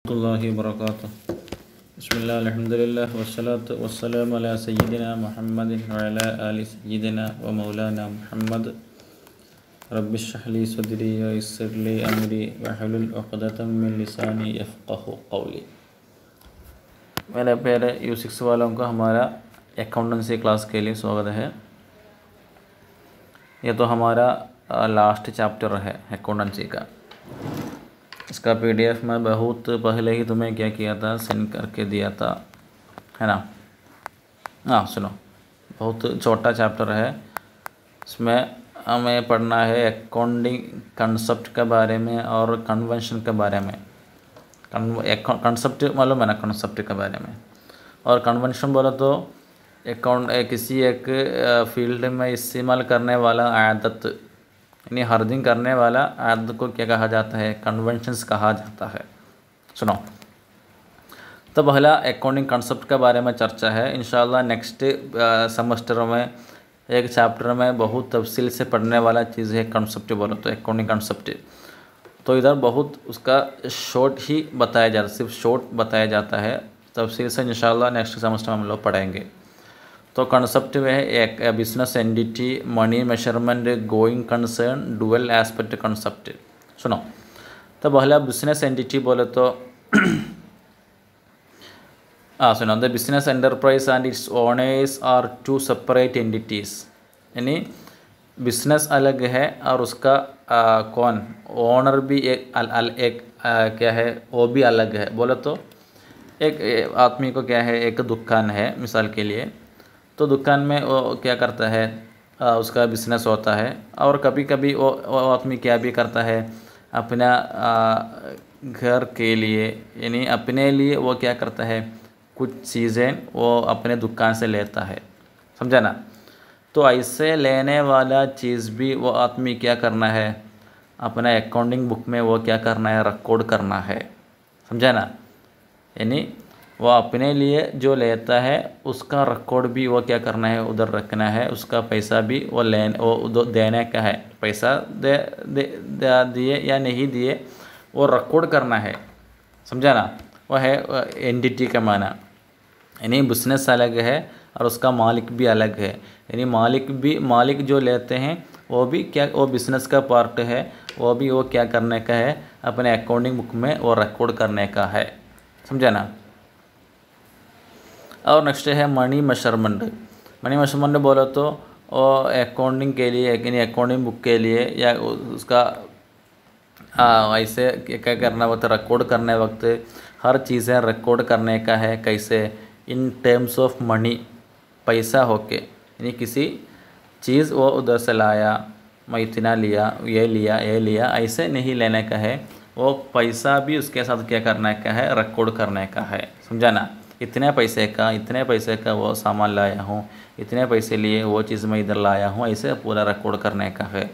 अल्लाहि वबरकातुहू। बिस्मिल्लाह अल्हम्दुलिल्लाह वस्सलातु वस्सलामु अला सय्यिदिना मुहम्मदिन व अला आलि सय्यिदिना व मौलाना मुहम्मद। रब्बि इश्रह ली सदरी व यस्सिर ली अमरी वहलुल उक़दतम मिन लिसानी यफ़क़हू क़ौली। मेरे प्यारे U6 वालों को हमारा अकाउंटेंसी क्लास के लिए स्वागत है। ये तो हमारा लास्ट चैप्टर है अकाउंटेंसी का। इसका PDF मैं बहुत पहले ही तुम्हें क्या किया था, सेंड करके दिया था, है ना। हाँ सुनो, बहुत छोटा चैप्टर है। इसमें हमें पढ़ना है अकाउंटिंग कंसेप्ट के बारे में और कन्वेंशन के बारे में। कंसेप्ट मालूम है ना, कंसेप्ट के बारे में। और कन्वेंशन बोला तो किसी एक फील्ड में इस्तेमाल करने वाला आदत, यानी हर दिन करने वाला आदत को क्या कहा जाता है, कन्वेंशंस कहा जाता है। सुनो, तो पहला अकाउंटिंग कंसेप्ट के बारे में चर्चा है। इंशाल्लाह नेक्स्ट सेमेस्टर में एक चैप्टर में बहुत तफसील से पढ़ने वाला चीज़ है कंसेप्ट बोलो तो अकाउंटिंग कंसेप्ट। तो इधर बहुत उसका शॉर्ट ही बताया जाता है, सिर्फ शॉर्ट बताया जाता है। तफसील से इंशाल्लाह नेक्स्ट सेमेस्टर में हम लोग पढ़ेंगे। तो कंसेप्ट में है एक business entity, money measurement, going concern, dual aspect concept. सुनो, तो पहला बिजनेस एंटिटी बोले तो सुनो, the business enterprise and its owners are two separate entities. यानी बिजनेस अलग है और उसका कौन ओनर भी एक क्या है, वो भी अलग है। बोले तो एक आदमी को क्या है, एक दुकान है मिसाल के लिए, तो दुकान में वो क्या करता है, उसका बिजनेस होता है। और कभी कभी वो आदमी क्या भी करता है, अपना घर के लिए, यानी अपने लिए वो क्या करता है, कुछ चीज़ें वो अपने दुकान से लेता है, समझा ना। तो ऐसे लेने वाला चीज़ भी वो आदमी क्या करना है, अपना अकाउंटिंग बुक में वो क्या करना है, रिकॉर्ड करना है, समझा ना। यानी वो अपने लिए जो लेता है उसका रिकॉर्ड भी वो क्या करना है, उधर रखना है। उसका पैसा भी वो देने का है, पैसा दिए या नहीं दिए वो रिकॉर्ड करना है, समझा ना। वो है एंटिटी का माना। यानी बिजनेस अलग है और उसका मालिक भी अलग है। यानी मालिक जो लेते हैं वो भी क्या, वो बिजनेस का पार्ट है, वो भी वो क्या करने का है, अपने अकाउंटिंग बुक में वो रिकॉर्ड करने का है, समझा ना। और नेक्स्ट है मनी मेजरमेंट। मनी मेजरमेंट बोलो तो अकाउंटिंग के लिए, यानी अकाउंटिंग बुक के लिए या उसका ऐसे क्या करना वक्त, रिकॉर्ड करने वक्त हर चीज़ें रिकॉर्ड करने का है। कैसे, इन टर्म्स ऑफ मनी, पैसा होके, यानी किसी चीज़ वो उधर से लाया, मैं इतना लिया, ये लिया, ऐसे नहीं लेने का है। वो पैसा भी उसके साथ क्या करने का है, रिकॉर्ड करने का है, समझा ना। इतने पैसे का वो सामान लाया हूँ, इतने पैसे लिए वो चीज़ मैं इधर लाया हूँ, ऐसे पूरा रिकॉर्ड करने का है।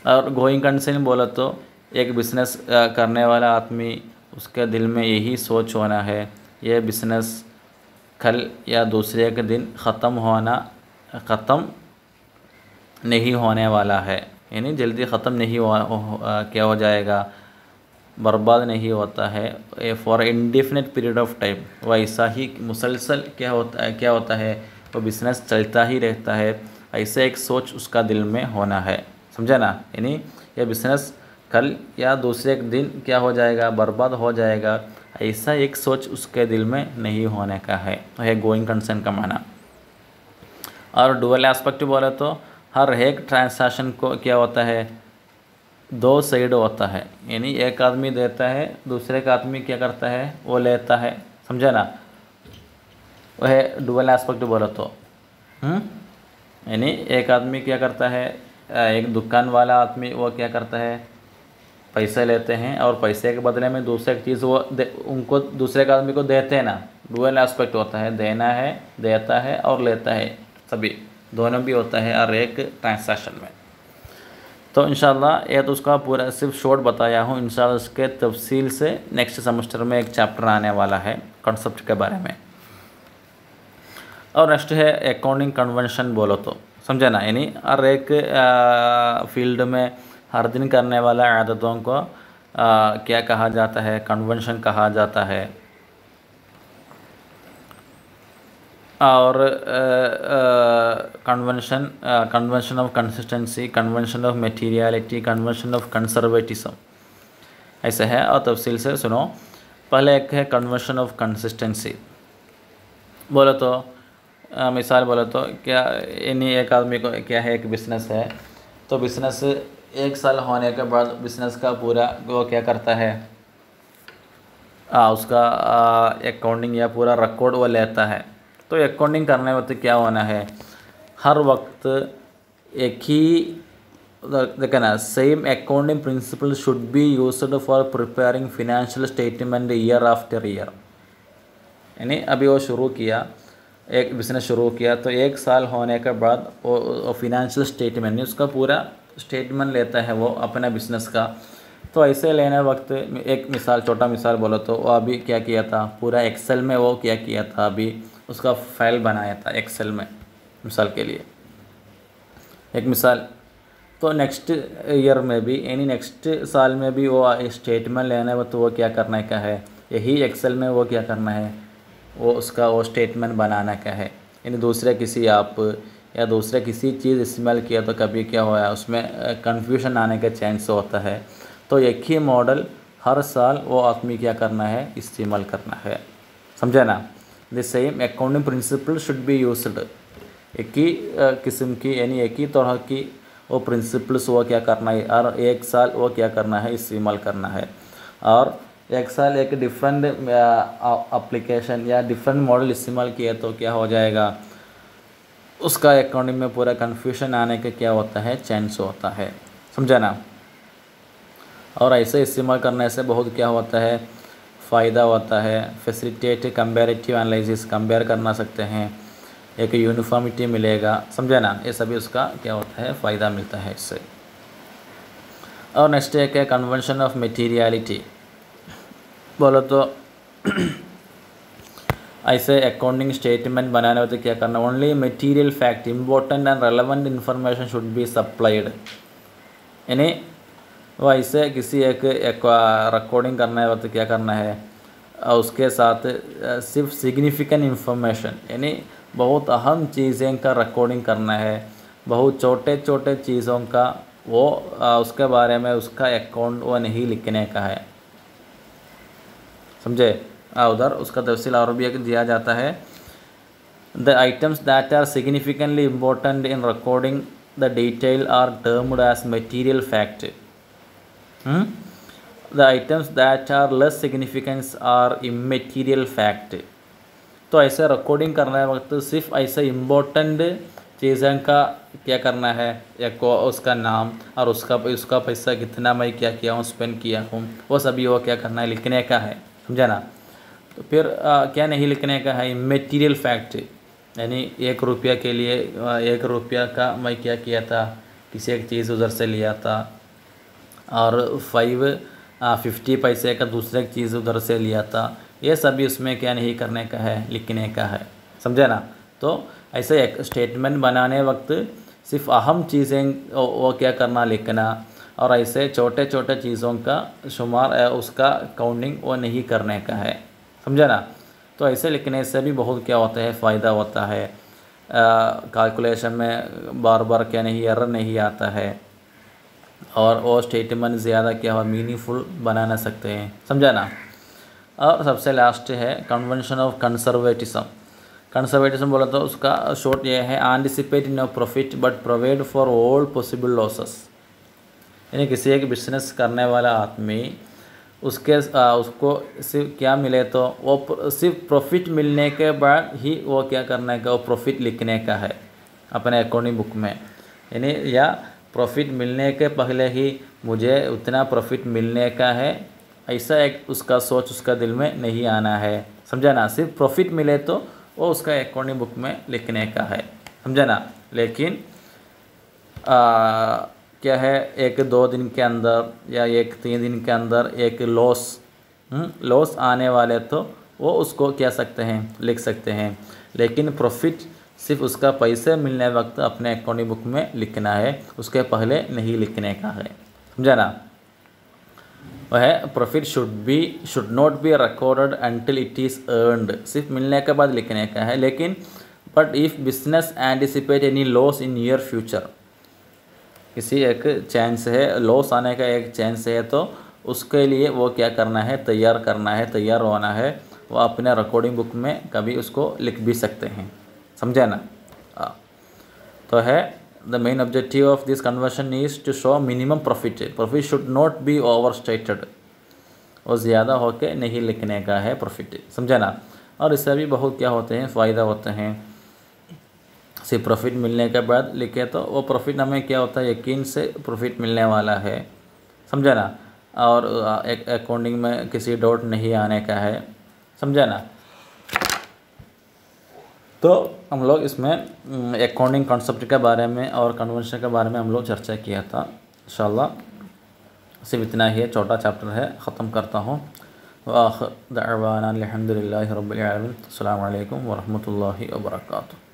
और गोइंग कंसर्न बोला तो एक बिज़नेस करने वाला आदमी, उसके दिल में यही सोच होना है, ये बिज़नेस कल या दूसरे के दिन ख़त्म नहीं होने वाला है। यानी जल्दी ख़त्म नहीं क्या हो जाएगा, बर्बाद नहीं होता है for indefinite period of time. वैसा ही मुसलसल क्या होता है, वो बिज़नेस चलता ही रहता है, ऐसे एक सोच उसका दिल में होना है, समझा ना। यानी ये बिज़नेस कल या दूसरे दिन क्या हो जाएगा, बर्बाद हो जाएगा, ऐसा एक सोच उसके दिल में नहीं होने का है। तो है गोइंग कंसर्न का माना। और डुअल एस्पेक्ट बोले तो हर एक ट्रांसैक्शन को क्या होता है, दो साइड होता है। यानी एक आदमी देता है, दूसरे का आदमी क्या करता है, वो लेता है, समझा ना। वह है डुअल एस्पेक्ट बोला तो। यानी एक आदमी क्या करता है, एक दुकान वाला आदमी वो क्या करता है, पैसे लेते हैं और पैसे के बदले में दूसरे चीज़ वो उनको दूसरे के आदमी को देते हैं ना। डुअल एस्पेक्ट होता है, देना है, देता है और लेता है, सभी दोनों भी होता है हर एक ट्रांसैक्शन में। तो इंशाल्लाह ये तो उसका पूरा सिर्फ शॉर्ट बताया हूँ। इंशाल्लाह उसके तफसील से नेक्स्ट सेमेस्टर में एक चैप्टर आने वाला है कॉन्सेप्ट के बारे में। और नेक्स्ट है अकाउंटिंग कन्वेंशन बोलो तो, समझा ना। यानी हर एक फील्ड में हर दिन करने वाला आदतों को क्या कहा जाता है, कन्वेंशन कहा जाता है। और convention of consistency, convention of materiality, convention of conservatism, ऐसे है। और तफसील से सुनो। पहले एक है कन्वेंशन ऑफ कंसिस्टेंसी। बोलो तो मिसाल बोलो तो क्या, इन्हीं एक आदमी को क्या है, एक बिज़नेस है, तो बिज़नेस 1 साल होने के बाद बिज़नेस का पूरा वो क्या करता है, उसका अकाउंटिंग या पूरा रिकॉर्ड वो लेता है। तो अकाउंटिंग करने वक्त क्या होना है, हर वक्त एक ही देखा ना, same accounting principle should be used for preparing financial statement year after year. यानी अभी वो शुरू किया, एक बिज़नेस शुरू किया, तो 1 साल होने के बाद वो फिनेंशियल स्टेटमेंट, उसका पूरा स्टेटमेंट लेता है वो अपना बिज़नेस का। तो ऐसे लेने वक्त एक मिसाल, छोटा मिसाल बोलो तो वो अभी क्या किया था, पूरा एक्सेल में वो क्या किया था, अभी उसका फाइल बनाया था एक्सेल में, मिसाल के लिए एक मिसाल। तो नेक्स्ट ईयर में भी, यानी नेक्स्ट साल में भी वो स्टेटमेंट लेने वक्त वो क्या करने का है, यही एक्सेल में वो क्या करना है, वो उसका वो स्टेटमेंट बनाना का है। यानी दूसरे किसी ऐप या दूसरे किसी चीज़ इस्तेमाल किया तो कभी क्या हुआ, उसमें कन्फ्यूजन आने का चांस होता है। तो एक ही मॉडल हर साल वो आदमी क्या करना है, इस्तेमाल करना है, समझे ना। The same accounting principle should be used, एक ही किस्म की, यानी एक ही तरह की वो प्रिंसिपल्स वो क्या करना है, और 1 साल वो क्या करना है, इस्तेमाल करना है। और 1 साल एक डिफरेंट एप्लीकेशन या डिफरेंट मॉडल इस्तेमाल किया तो क्या हो जाएगा, उसका अकाउंटिंग में पूरा कन्फ्यूजन आने का क्या होता है, चांस होता है, समझा ना। और ऐसे इस्तेमाल करने से बहुत क्या होता है, फ़ायदा होता है। फैसिलिटेट कंपैरेटिव एनालिसिस, कंपेयर करना सकते हैं, एक यूनिफॉर्मिटी मिलेगा, समझे ना। ये सभी उसका क्या होता है, फ़ायदा मिलता है इससे। और नेक्स्ट एक है कन्वेंशन ऑफ मटेरियलिटी। बोलो तो ऐसे अकाउंटिंग स्टेटमेंट बनाने होते क्या करना, only material fact, important and relevant information should be supplied. यानी वो ऐसे किसी एक रिकॉर्डिंग करने वक्त क्या करना है, उसके साथ सिर्फ सिग्निफिकेंट इन्फॉर्मेशन, यानी बहुत अहम चीज़ें का रिकॉर्डिंग करना है, बहुत छोटे छोटे चीज़ों का वो उसके बारे में उसका अकाउंट वो नहीं लिखने का है, समझे। उधर उसका तफसील और भी एक दिया जाता है। The items that are significantly important in recording the detail are termed as material fact. The items that are less significance are immaterial fact. तो ऐसे रिकॉर्डिंग करने वक्त सिर्फ ऐसे इम्पोर्टेंट चीज़ों का क्या करना है, एक उसका नाम और उसका पैसा कितना मैं क्या किया हूँ, स्पेंड किया हूँ, वो सभी वो क्या करना है, लिखने का है, समझा ना। तो फिर क्या नहीं लिखने का है, इमेटीरियल फैक्ट, यानी 1 रुपया के लिए 1 रुपया का मैं क्या किया था, किसी एक चीज़ उधर से लिया था, और 50 पैसे का दूसरे चीज़ उधर से लिया था, ये सभी उसमें क्या नहीं करने का है, लिखने का है, समझे ना। तो ऐसे एक स्टेटमेंट बनाने वक्त सिर्फ अहम चीज़ें वो क्या करना, लिखना, और ऐसे छोटे छोटे चीज़ों का शुमार उसका काउंटिंग वो नहीं करने का है, समझा ना। तो ऐसे लिखने से भी बहुत क्या होता है, फ़ायदा होता है। कैलकुलेशन में बार बार क्या नहीं, एरर नहीं आता है, और वो स्टेटमेंट ज़्यादा क्या हो, मीनिंगफुल बना सकते हैं, समझा ना। और सबसे लास्ट है कन्वेंशन ऑफ कंजर्वेटिज्म। कंजर्वेटिज्म बोला तो उसका शॉर्ट ये है, anticipate no profit but provide for all possible losses. यानी किसी एक बिजनेस करने वाला आदमी उसको सिर्फ क्या मिले तो वो सिर्फ प्रॉफिट मिलने के बाद ही वो क्या करने का, वो प्रॉफिट लिखने का है अपने अकाउंटिंग बुक में। यानी या प्रॉफिट मिलने के पहले ही मुझे उतना प्रॉफिट मिलने का है, ऐसा एक उसका सोच उसका दिल में नहीं आना है, समझा ना। सिर्फ प्रॉफिट मिले तो वो उसका अकाउंटिंग बुक में लिखने का है, समझा ना। लेकिन क्या है, 1-2 दिन के अंदर या 1-3 दिन के अंदर एक लॉस आने वाले तो वो उसको क्या सकते हैं, लिख सकते हैं। लेकिन प्रॉफिट सिर्फ उसका पैसे मिलने वक्त अपने अकाउंटिंग बुक में लिखना है, उसके पहले नहीं लिखने का है, समझा ना। वह है profit should not be recorded until it is earned, सिर्फ मिलने के बाद लिखने का है। लेकिन but if business anticipate any loss in near future, किसी एक चांस है लॉस आने का एक चांस है, तो उसके लिए वो क्या करना है, तैयार होना है। वो अपने रिकॉर्डिंग बुक में कभी उसको लिख भी सकते हैं, समझे ना। तो है the main objective of this conversion is to show minimum profit should not be overstated, और ज़्यादा होके नहीं लिखने का है प्रॉफिट, समझे ना। और इससे भी बहुत क्या होते हैं, फ़ायदा होते हैं। सिर्फ प्रॉफिट मिलने के बाद लिखे तो वो प्रॉफिट हमें क्या होता है, यकीन से प्रॉफिट मिलने वाला है, समझे ना। और एक अकाउंटिंग में किसी डाउट नहीं आने का है, समझे ना। तो हम लोग इसमें अकाउंटिंग कॉन्सेप्ट के बारे में और कन्वेंशन के बारे में हम लोग चर्चा किया था। इंशाल्लाह सिर्फ इतना ही है, छोटा चैप्टर है, ख़त्म करता हूँ। व आखिर दअवाना अल्हम्दुलिल्लाहि रब्बिल आलमीन। अस्सलामु अलैकुम व रहमतुल्लाहि व बरकातुहू।